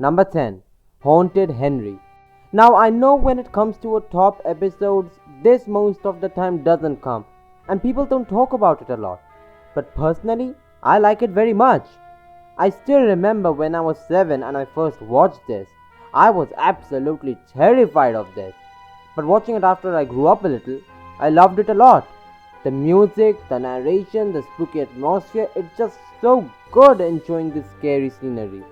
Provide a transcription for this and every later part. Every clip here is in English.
Number 10. Haunted Henry. Now I know when it comes to a top episodes, this most of the time doesn't come, and people don't talk about it a lot. But personally, I like it very much. I still remember when I was 7 and I first watched this. I was absolutely terrified of this. But watching it after I grew up a little, I loved it a lot. The music, the narration, the spooky atmosphere, it's just so good enjoying this scary scenery.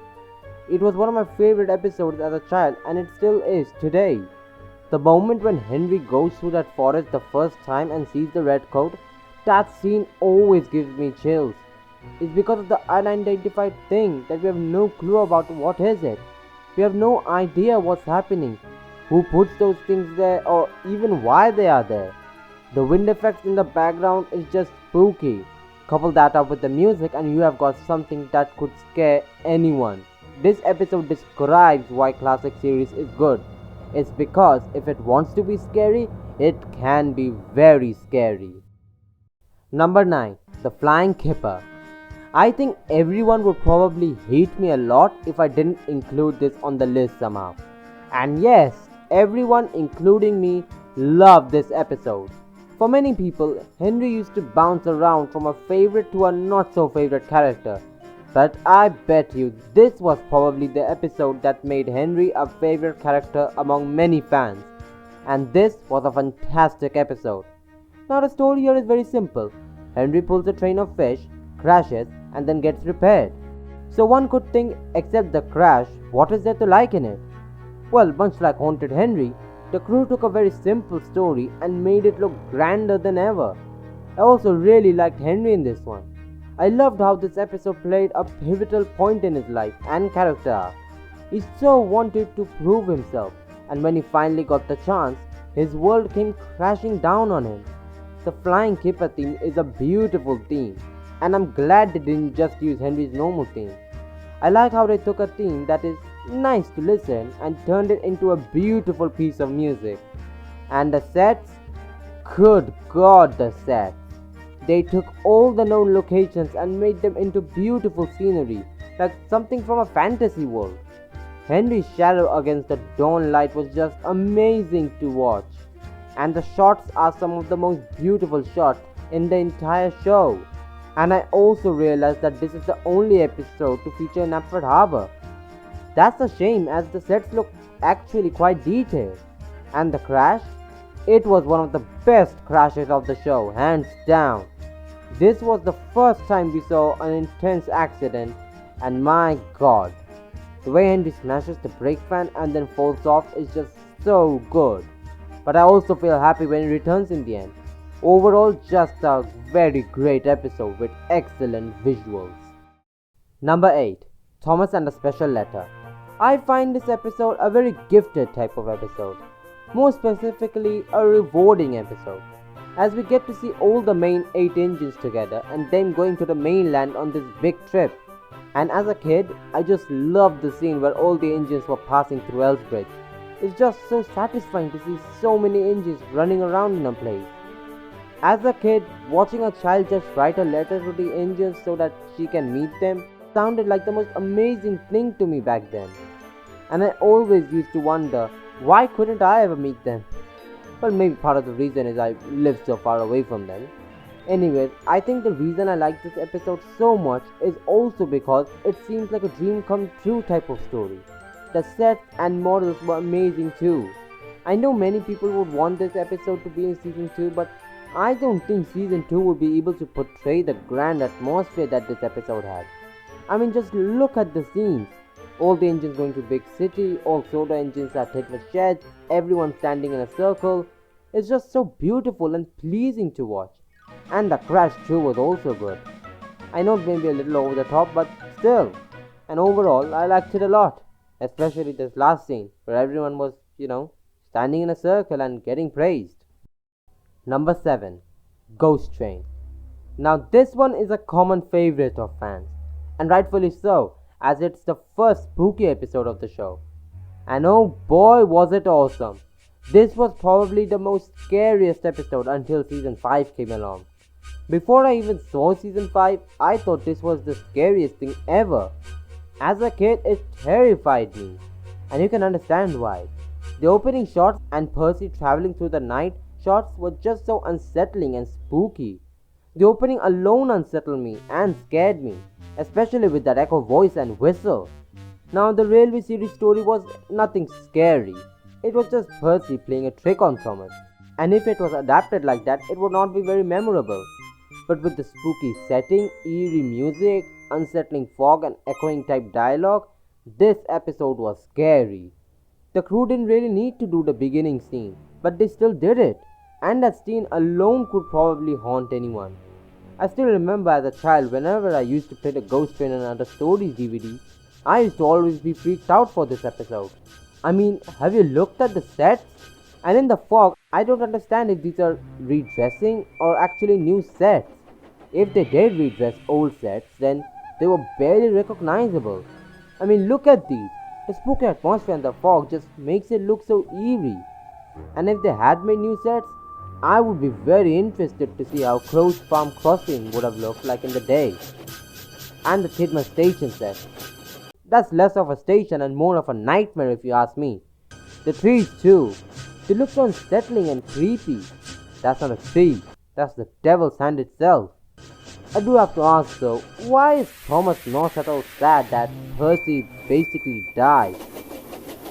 It was one of my favorite episodes as a child and it still is today. The moment when Henry goes through that forest the first time and sees the red coat, that scene always gives me chills. It's because of the unidentified thing that we have no clue about what is it. We have no idea what's happening, who puts those things there or even why they are there. The wind effects in the background is just spooky. Couple that up with the music and you have got something that could scare anyone. This episode describes why classic series is good. It's because if it wants to be scary, it can be very scary. Number 9. The Flying Kipper. I think everyone would probably hate me a lot if I didn't include this on the list somehow. And yes, everyone including me loved this episode. For many people, Henry used to bounce around from a favorite to a not so favorite character. But I bet you this was probably the episode that made Henry a favorite character among many fans. And this was a fantastic episode. Now the story here is very simple. Henry pulls a train of fish, crashes, and then gets repaired. So one could think, except the crash, what is there to like in it? Well, much like Haunted Henry, the crew took a very simple story and made it look grander than ever. I also really liked Henry in this one. I loved how this episode played a pivotal point in his life and character arc. He so wanted to prove himself, and when he finally got the chance, his world came crashing down on him. The Flying Kipper theme is a beautiful theme, and I'm glad they didn't just use Henry's normal theme. I like how they took a theme that is nice to listen and turned it into a beautiful piece of music. And the sets? Good God, the sets! They took all the known locations and made them into beautiful scenery, like something from a fantasy world. Henry's shadow against the dawn light was just amazing to watch. And the shots are some of the most beautiful shots in the entire show. And I also realized that this is the only episode to feature Knapford Harbor. That's a shame as the sets look actually quite detailed. And the crash? It was one of the best crashes of the show, hands down. This was the first time we saw an intense accident, and my god, the way Henry smashes the brake fan and then falls off is just so good. But I also feel happy when he returns in the end. Overall, just a very great episode with excellent visuals. Number 8. Thomas and a Special Letter. I find this episode a very gifted type of episode. More specifically, a rewarding episode, as we get to see all the main 8 engines together and them going to the mainland on this big trip. And as a kid, I just loved the scene where all the engines were passing through Elsbridge. It's just so satisfying to see so many engines running around in a place. As a kid, watching a child just write a letter to the engines so that she can meet them sounded like the most amazing thing to me back then. And I always used to wonder, why couldn't I ever meet them? Well, maybe part of the reason is I live so far away from them. Anyways, I think the reason I like this episode so much is also because it seems like a dream come true type of story. The sets and models were amazing too. I know many people would want this episode to be in season 2, but I don't think season 2 would be able to portray the grand atmosphere that this episode had. I mean, just look at the scenes. All the engines going to big city, all soda engines are hit with sheds, everyone standing in a circle. It's just so beautiful and pleasing to watch. And the crash too was also good. I know it may be a little over the top, but still. And overall, I liked it a lot. Especially this last scene, where everyone was, standing in a circle and getting praised. Number 7. Ghost Train. Now this one is a common favorite of fans, and rightfully so, as it's the first spooky episode of the show. And oh boy was it awesome. This was probably the most scariest episode until season 5 came along. Before I even saw season 5, I thought this was the scariest thing ever. As a kid, it terrified me, and you can understand why. The opening shots and Percy traveling through the night shots were just so unsettling and spooky. The opening alone unsettled me and scared me, especially with that echo voice and whistle. Now, the Railway series story was nothing scary. It was just Percy playing a trick on Thomas, and if it was adapted like that, it would not be very memorable. But with the spooky setting, eerie music, unsettling fog, and echoing type dialogue, this episode was scary. The crew didn't really need to do the beginning scene, but they still did it, and that scene alone could probably haunt anyone. I still remember as a child, whenever I used to play the Ghost Train and Other Stories DVD, I used to always be freaked out for this episode. I mean, have you looked at the sets? And in the fog, I don't understand if these are redressing or actually new sets. If they did redress old sets, then they were barely recognizable. I mean, look at these. The spooky atmosphere and the fog just makes it look so eerie. And if they had made new sets, I would be very interested to see how Crow's Farm Crossing would have looked like in the day. And the Tidman station set. That's less of a station and more of a nightmare if you ask me. The trees too. They look so unsettling and creepy. That's not a tree. That's the devil's hand itself. I do have to ask though, why is Thomas not at all sad that Percy basically died?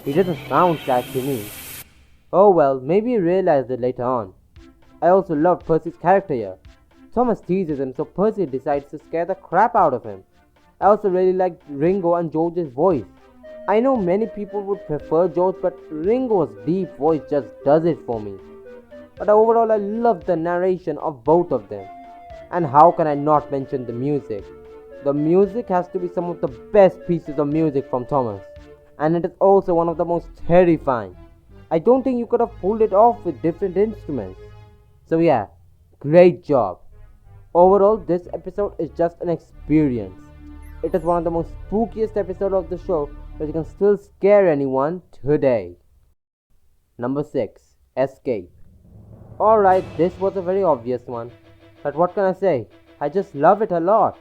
He doesn't sound sad to me. Oh well, maybe he realized it later on. I also loved Percy's character here. Thomas teases him, so Percy decides to scare the crap out of him. I also really liked Ringo and George's voice. I know many people would prefer George, but Ringo's deep voice just does it for me. But overall, I loved the narration of both of them. And how can I not mention the music? The music has to be some of the best pieces of music from Thomas. And it is also one of the most terrifying. I don't think you could have pulled it off with different instruments. So yeah, great job. Overall, this episode is just an experience. It is one of the most spookiest episodes of the show, but you can still scare anyone today. Number 6. Escape. Alright, this was a very obvious one. But what can I say? I just love it a lot.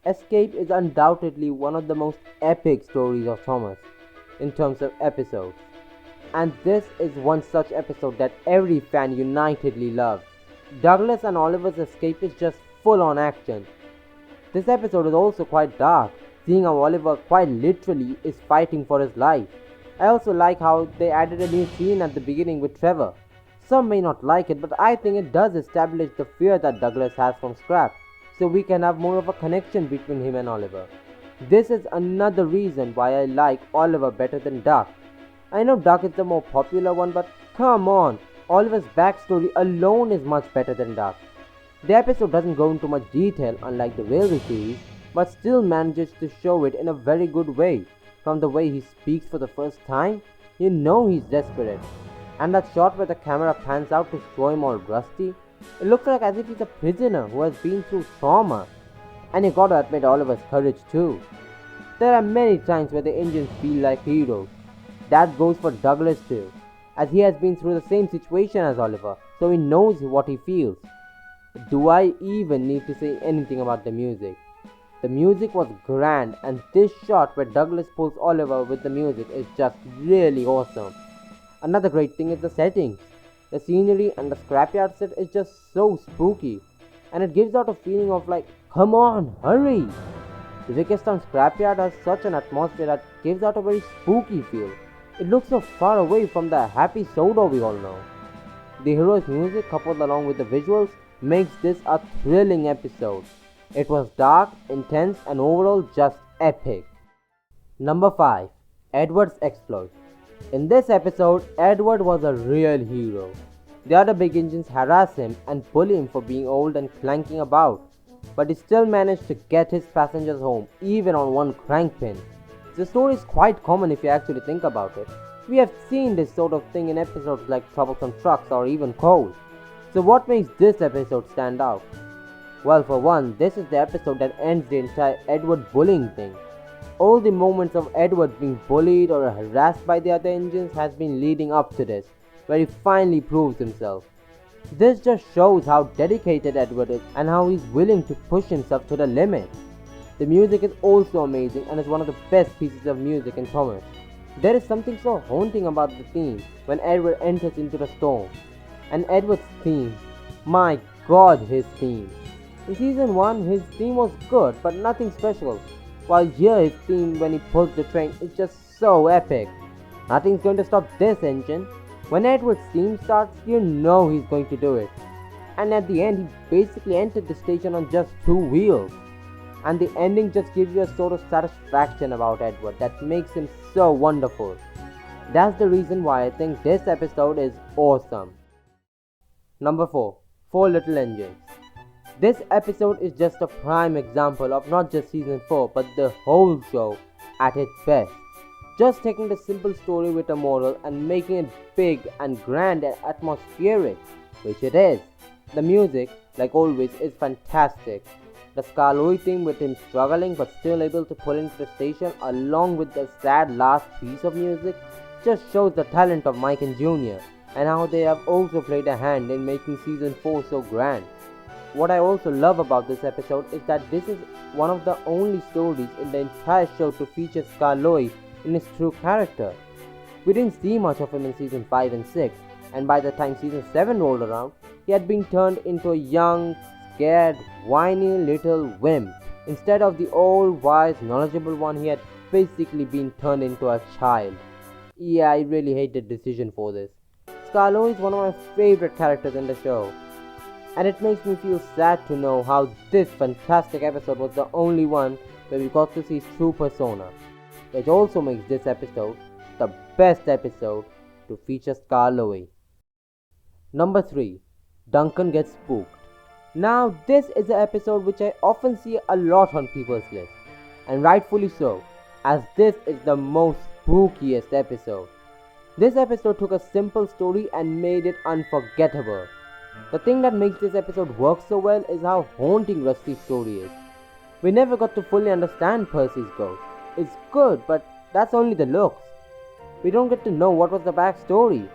Escape is undoubtedly one of the most epic stories of Thomas in terms of episodes. And this is one such episode that every fan unitedly loves. Douglas and Oliver's escape is just full on action. This episode is also quite dark, seeing how Oliver quite literally is fighting for his life. I also like how they added a new scene at the beginning with Trevor. Some may not like it, but I think it does establish the fear that Douglas has from Scrap, so we can have more of a connection between him and Oliver. This is another reason why I like Oliver better than Duck. I know Duck is the more popular one, but come on, Oliver's backstory alone is much better than Duck. The episode doesn't go into much detail unlike the Railway series, but still manages to show it in a very good way. From the way he speaks for the first time, you know he's desperate. And that shot where the camera pans out to show him all rusty, it looks like as if he's a prisoner who has been through trauma. And you gotta admit Oliver's courage too. There are many times where the Indians feel like heroes. That goes for Douglas too, as he has been through the same situation as Oliver, so he knows what he feels. Do I even need to say anything about the music? The music was grand, and this shot where Douglas pulls Oliver with the music is just really awesome. Another great thing is the settings. The scenery and the scrapyard set is just so spooky, and it gives out a feeling of like, come on, hurry! The Wickerstown scrapyard has such an atmosphere that gives out a very spooky feel. It looks so far away from the happy soda we all know. The heroic music coupled along with the visuals makes this a thrilling episode. It was dark, intense, and overall just epic. Number 5. Edward's Exploit. In this episode, Edward was a real hero. The other big engines harass him and bully him for being old and clanking about, but he still managed to get his passengers home, even on one crank pin. The story is quite common if you actually think about it. We have seen this sort of thing in episodes like Troublesome Trucks or even Cole. So what makes this episode stand out? Well, for one, this is the episode that ends the entire Edward bullying thing. All the moments of Edward being bullied or harassed by the other engines has been leading up to this, where he finally proves himself. This just shows how dedicated Edward is and how he's willing to push himself to the limit. The music is also amazing and is one of the best pieces of music in Thomas. There is something so haunting about the theme when Edward enters into the storm. And Edward's theme, my god, his theme. In season 1, his theme was good but nothing special, while here his theme when he pulls the train is just so epic. Nothing's going to stop this engine. When Edward's theme starts, you know he's going to do it. And at the end, he basically entered the station on just 2 wheels. And the ending just gives you a sort of satisfaction about Edward that makes him so wonderful. That's the reason why I think this episode is awesome. Number 4. Four Little Engines. This episode is just a prime example of not just season 4 but the whole show at its best. Just taking the simple story with a moral and making it big and grand and atmospheric, which it is. The music, like always, is fantastic. The Scarloy theme with him struggling but still able to pull into the station along with the sad last piece of music just shows the talent of Mike and Junior and how they have also played a hand in making season 4 so grand. What I also love about this episode is that this is one of the only stories in the entire show to feature Scarloy in his true character. We didn't see much of him in season 5 and 6, and by the time season 7 rolled around, he had been turned into a young, scared, whiny little wimp. Instead of the old, wise, knowledgeable one, he had basically been turned into a child. Yeah, I really hate the decision for this. Scarloy is one of my favorite characters in the show, and it makes me feel sad to know how this fantastic episode was the only one where we got to see his true persona, which also makes this episode the best episode to feature Scarloy. Number 3. Duncan Gets Spooked. Now this is an episode which I often see a lot on people's list, and rightfully so, as this is the most spookiest episode. This episode took a simple story and made it unforgettable. The thing that makes this episode work so well is how haunting Rusty's story is. We never got to fully understand Percy's ghost. It's good, but that's only the looks. We don't get to know what was the backstory.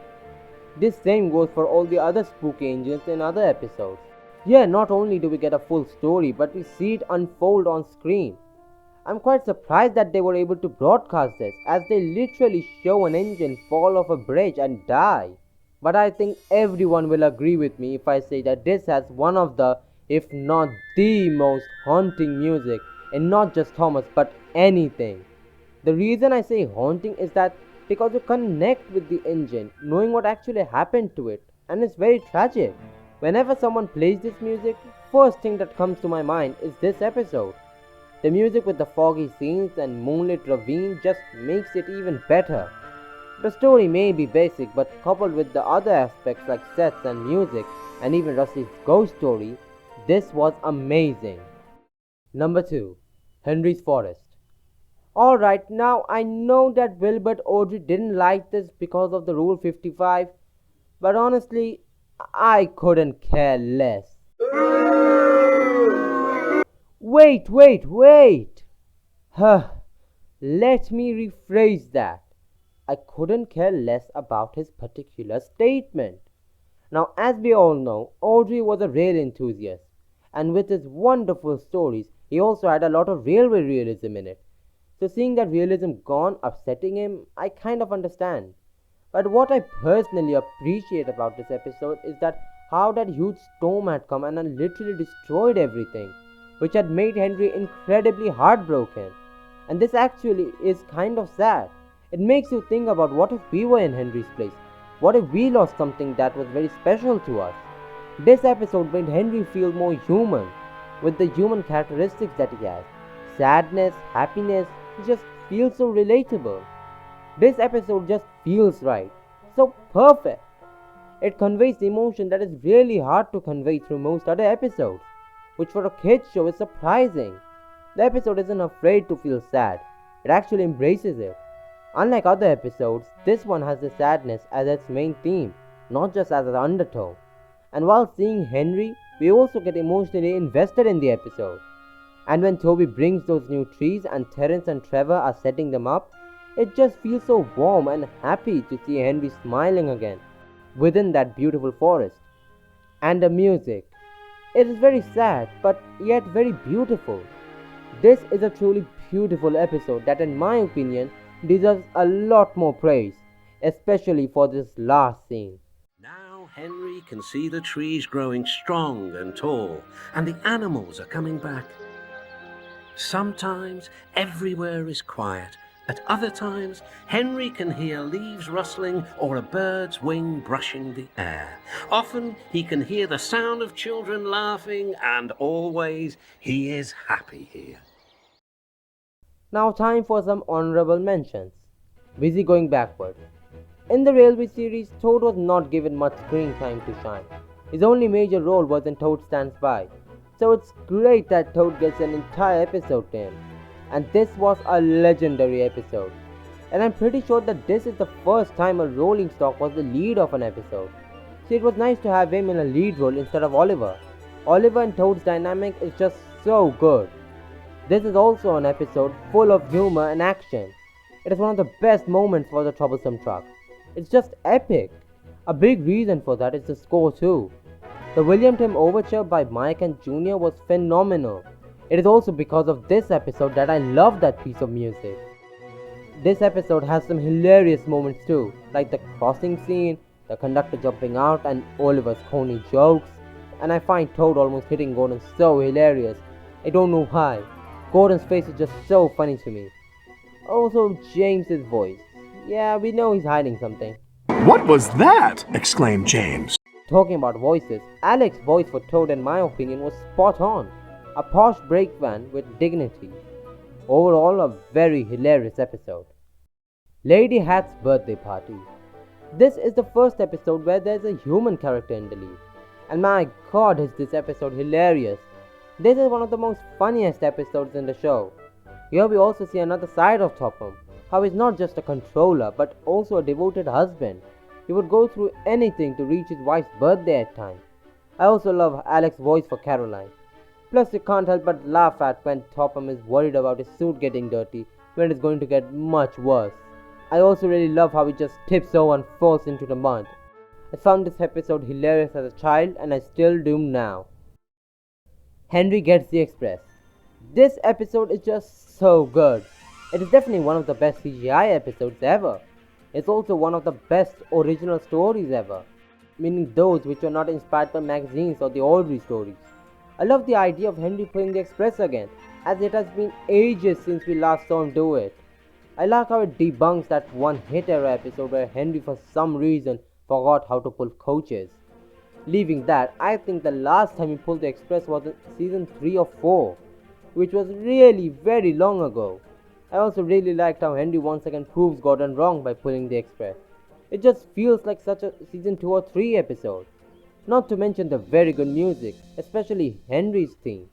This same goes for all the other spooky angels in other episodes. Here, not only do we get a full story, but we see it unfold on screen. I'm quite surprised that they were able to broadcast this, as they literally show an engine fall off a bridge and die. But I think everyone will agree with me if I say that this has one of the, if not the most haunting music in not just Thomas but anything. The reason I say haunting is that because you connect with the engine, knowing what actually happened to it, and it's very tragic. Whenever someone plays this music, first thing that comes to my mind is this episode. The music with the foggy scenes and moonlit ravine just makes it even better. The story may be basic, but coupled with the other aspects like sets and music, and even Rusty's ghost story, this was amazing. Number 2. Henry's Forest. Alright, now I know that Wilbert Audrey didn't like this because of the Rule 55, but honestly, I couldn't care less. Wait! Huh. Let me rephrase that. I couldn't care less about his particular statement. Now, as we all know, Audrey was a rail enthusiast, and with his wonderful stories, he also had a lot of railway realism in it. So seeing that realism gone upsetting him, I kind of understand. But what I personally appreciate about this episode is that how that huge storm had come and had literally destroyed everything, which had made Henry incredibly heartbroken. And this actually is kind of sad. It makes you think about what if we were in Henry's place? What if we lost something that was very special to us? This episode made Henry feel more human, with the human characteristics that he has. Sadness, happiness, he just feels so relatable. This episode just feels right. So perfect. It conveys emotion that is really hard to convey through most other episodes, which for a kids show is surprising. The episode isn't afraid to feel sad. It actually embraces it. Unlike other episodes, this one has the sadness as its main theme, not just as an undertone. And while seeing Henry, we also get emotionally invested in the episode. And when Toby brings those new trees and Terence and Trevor are setting them up, it just feels so warm and happy to see Henry smiling again within that beautiful forest. And the music. It is very sad, but yet very beautiful. This is a truly beautiful episode that, in my opinion, deserves a lot more praise, especially for this last scene. Now Henry can see the trees growing strong and tall, and the animals are coming back. Sometimes everywhere is quiet. At other times, Henry can hear leaves rustling or a bird's wing brushing the air. Often he can hear the sound of children laughing, and always he is happy here. Now, time for some honorable mentions. Busy going backward. In the Railway series, Toad was not given much screen time to shine. His only major role was in Toad Stands By. So it's great that Toad gets an entire episode to him. And this was a legendary episode. And I'm pretty sure that this is the first time a rolling stock was the lead of an episode. So it was nice to have him in a lead role instead of Oliver. Oliver and Toad's dynamic is just so good. This is also an episode full of humor and action. It is one of the best moments for the Troublesome Truck. It's just epic. A big reason for that is the score too. The William Tim Overture by Mike and Jr. was phenomenal. It is also because of this episode that I love that piece of music. This episode has some hilarious moments too, like the crossing scene, the conductor jumping out, and Oliver's corny jokes. And I find Toad almost hitting Gordon so hilarious. I don't know why. Gordon's face is just so funny to me. Also, James's voice. Yeah, we know he's hiding something. What was that? Exclaimed James. Talking about voices, Alex's voice for Toad, in my opinion, was spot on. A posh brake van with dignity. Overall, a very hilarious episode. Lady Hat's birthday party. This is the first episode where there's a human character in the lead. And my god, is this episode hilarious. This is one of the most funniest episodes in the show. Here we also see another side of Topham, how he's not just a controller but also a devoted husband. He would go through anything to reach his wife's birthday at times. I also love Alex's voice for Caroline. Plus you can't help but laugh at when Topham is worried about his suit getting dirty when it's going to get much worse. I also really love how he just tips over and falls into the mud. I found this episode hilarious as a child and I still do now. Henry Gets the Express. This episode is just so good. It is definitely one of the best CGI episodes ever. It's also one of the best original stories ever, meaning those which are not inspired by magazines or the Audrey stories. I love the idea of Henry pulling the express again, as it has been ages since we last saw him do it. I like how it debunks that one hit era episode where Henry for some reason forgot how to pull coaches. Leaving that, I think the last time he pulled the express was in season 3 or 4, which was really very long ago. I also really liked how Henry once again proves Gordon wrong by pulling the express. It just feels like such a season 2 or 3 episode. Not to mention the very good music, especially Henry's theme.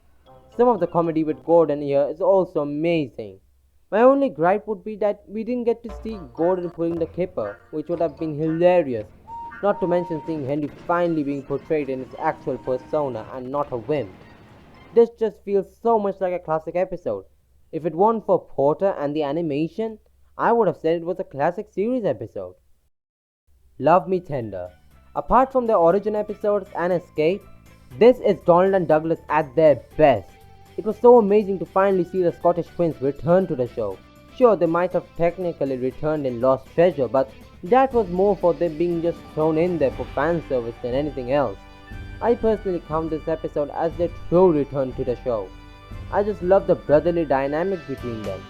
Some of the comedy with Gordon here is also amazing. My only gripe would be that we didn't get to see Gordon pulling the kipper, which would have been hilarious. Not to mention seeing Henry finally being portrayed in his actual persona and not a wimp. This just feels so much like a classic episode. If it weren't for Porter and the animation, I would have said it was a classic series episode. Love Me Tender. Apart from their origin episodes and Escape, this is Donald and Douglas at their best. It was so amazing to finally see the Scottish twins return to the show. Sure, they might have technically returned in Lost Treasure, but that was more for them being just thrown in there for fan service than anything else. I personally count this episode as their true return to the show. I just love the brotherly dynamic between them.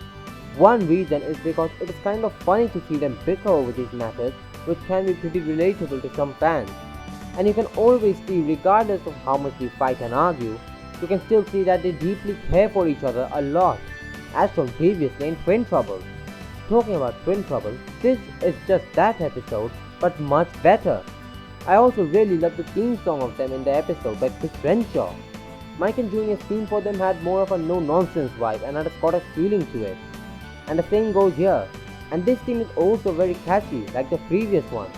One reason is because it is kind of funny to see them bicker over these matters, which can be pretty relatable to some fans. And you can always see, regardless of how much they fight and argue, you can still see that they deeply care for each other a lot, as shown previously in Twin Trouble. Talking about Twin Trouble, this is just that episode, but much better. I also really love the theme song of them in the episode by Renshaw. Mike and Jr.'s theme for them had more of a no-nonsense vibe and had a Scottish feeling to it. And the same goes here. And this theme is also very catchy, like the previous one.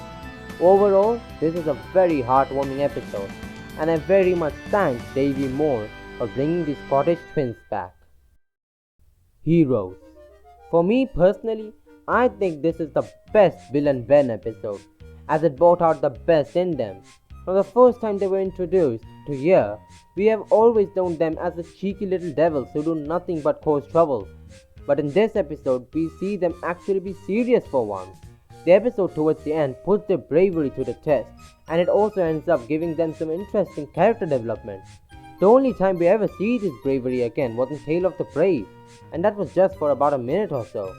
Overall, this is a very heartwarming episode, and I very much thank Davey Moore for bringing the Scottish twins back. Heroes. For me personally, I think this is the best Bill and Ben episode, as it brought out the best in them. From the first time they were introduced to here, we have always known them as the cheeky little devils who do nothing but cause trouble. But in this episode, we see them actually be serious for once. The episode towards the end puts their bravery to the test, and it also ends up giving them some interesting character development. The only time we ever see this bravery again was in Tale of the Brave, and that was just for about a minute or so.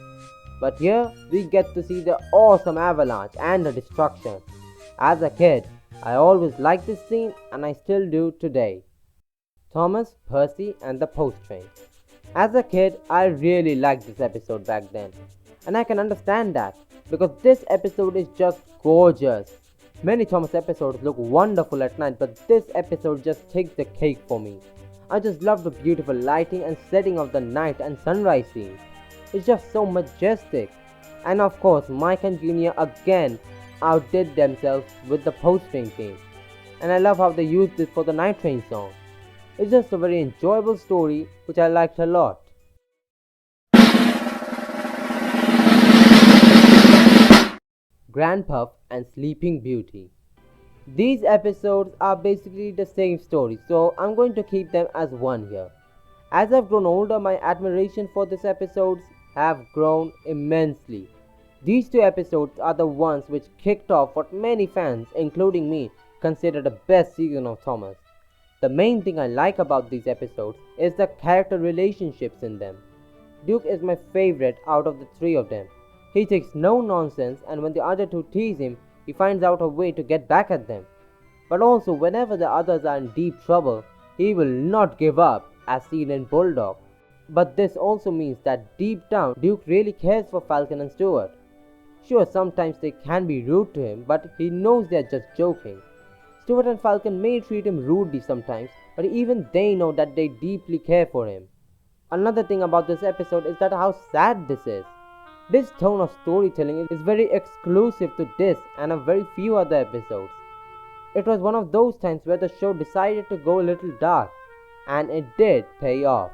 But here, we get to see the awesome avalanche and the destruction. As a kid, I always liked this scene, and I still do today. Thomas, Percy, and the Post Train. As a kid, I really liked this episode back then, and I can understand that, because this episode is just gorgeous. Many Thomas episodes look wonderful at night, but this episode just takes the cake for me. I just love the beautiful lighting and setting of the night and sunrise scenes. It's just so majestic. And of course, Mike and Junior again outdid themselves with the Post Train theme. And I love how they used this for the Night Train song. It's just a very enjoyable story which I liked a lot. Grandpuff and Sleeping Beauty. These episodes are basically the same story, so I'm going to keep them as one here. As I've grown older, my admiration for these episodes have grown immensely. These two episodes are the ones which kicked off what many fans, including me, consider the best season of Thomas. The main thing I like about these episodes is the character relationships in them. Duke is my favorite out of the three of them. He takes no nonsense, and when the other two tease him, he finds out a way to get back at them. But also, whenever the others are in deep trouble, he will not give up, as seen in Bulldog. But this also means that deep down, Duke really cares for Falcon and Stuart. Sure, sometimes they can be rude to him, but he knows they're just joking. Stuart and Falcon may treat him rudely sometimes, but even they know that they deeply care for him. Another thing about this episode is that how sad this is. This tone of storytelling is very exclusive to this and a very few other episodes. It was one of those times where the show decided to go a little dark, and it did pay off.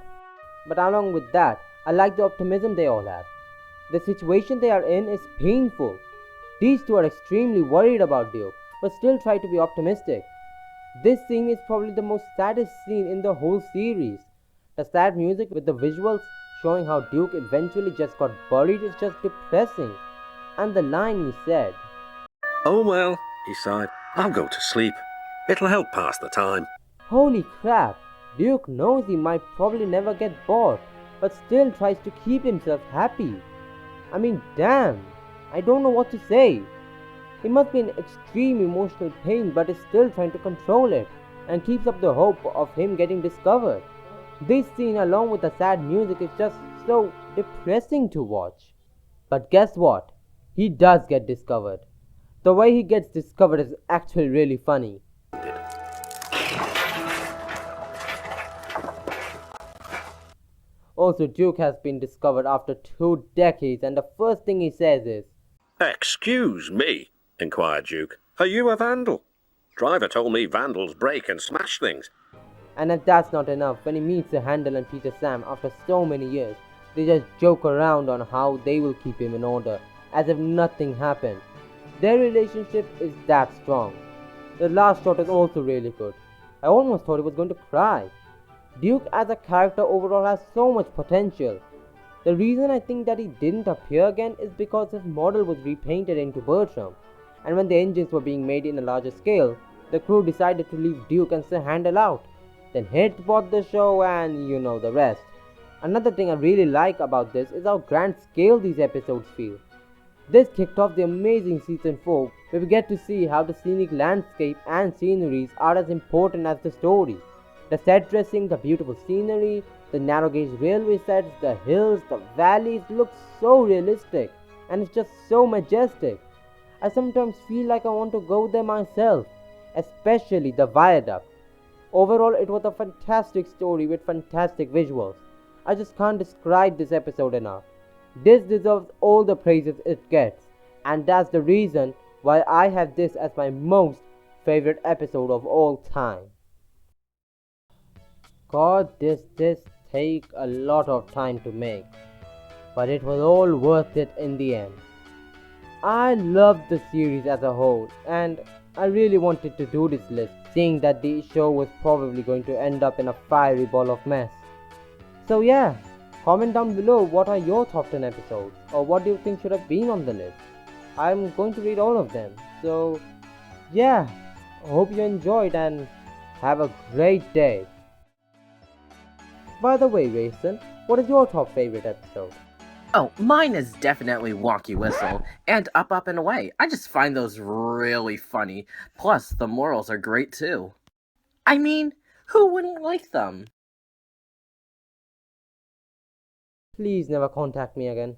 But along with that, I like the optimism they all have. The situation they are in is painful. These two are extremely worried about Duke, but still try to be optimistic. This scene is probably the most saddest scene in the whole series. The sad music with the visuals showing how Duke eventually just got buried is just depressing. And the line he said, "Oh well," he sighed, "I'll go to sleep. It'll help pass the time." holy crap, Duke knows he might probably never get bored, but still tries to keep himself happy. I mean, damn, I don't know what to say. He must be in extreme emotional pain, but is still trying to control it, and keeps up the hope of him getting discovered. This scene along with the sad music is just so depressing to watch. But guess what? He does get discovered. The way he gets discovered is actually really funny. Also, Duke has been discovered after 2 decades, and the first thing he says is, "Excuse me," inquired Duke. "Are you a vandal? Driver told me vandals break and smash things." and if that's not enough, when he meets the Handel and Peter Sam after so many years, they just joke around on how they will keep him in order, as if nothing happened. Their relationship is that strong. The last shot is also really good. I almost thought he was going to cry. Duke as a character overall has so much potential. The reason I think that he didn't appear again is because his model was repainted into Bertram, and when the engines were being made in a larger scale, the crew decided to leave Duke and Sir Handel out. Then hit bought the show, and you know the rest. Another thing I really like about this is how grand scale these episodes feel. This kicked off the amazing season 4, where we get to see how the scenic landscape and sceneries are as important as the story. The set dressing, the beautiful scenery, the narrow gauge railway sets, the hills, the valleys look so realistic, and it's just so majestic. I sometimes feel like I want to go there myself, especially the viaduct. Overall, it was a fantastic story with fantastic visuals. I just can't describe this episode enough. This deserves all the praises it gets, and that's the reason why I have this as my most favorite episode of all time. God, this take a lot of time to make, but it was all worth it in the end. I loved the series as a whole, and I really wanted to do this list, seeing that the show was probably going to end up in a fiery ball of mess. So yeah, comment down below what are your top 10 episodes, or what do you think should have been on the list. I'm going to read all of them. So yeah, hope you enjoyed and have a great day. By the way, Rayson, what is your top favorite episode? Oh, mine is definitely Wonky Whistle and Up and Away. I just find those really funny. Plus, the morals are great too. I mean, who wouldn't like them? Please never contact me again.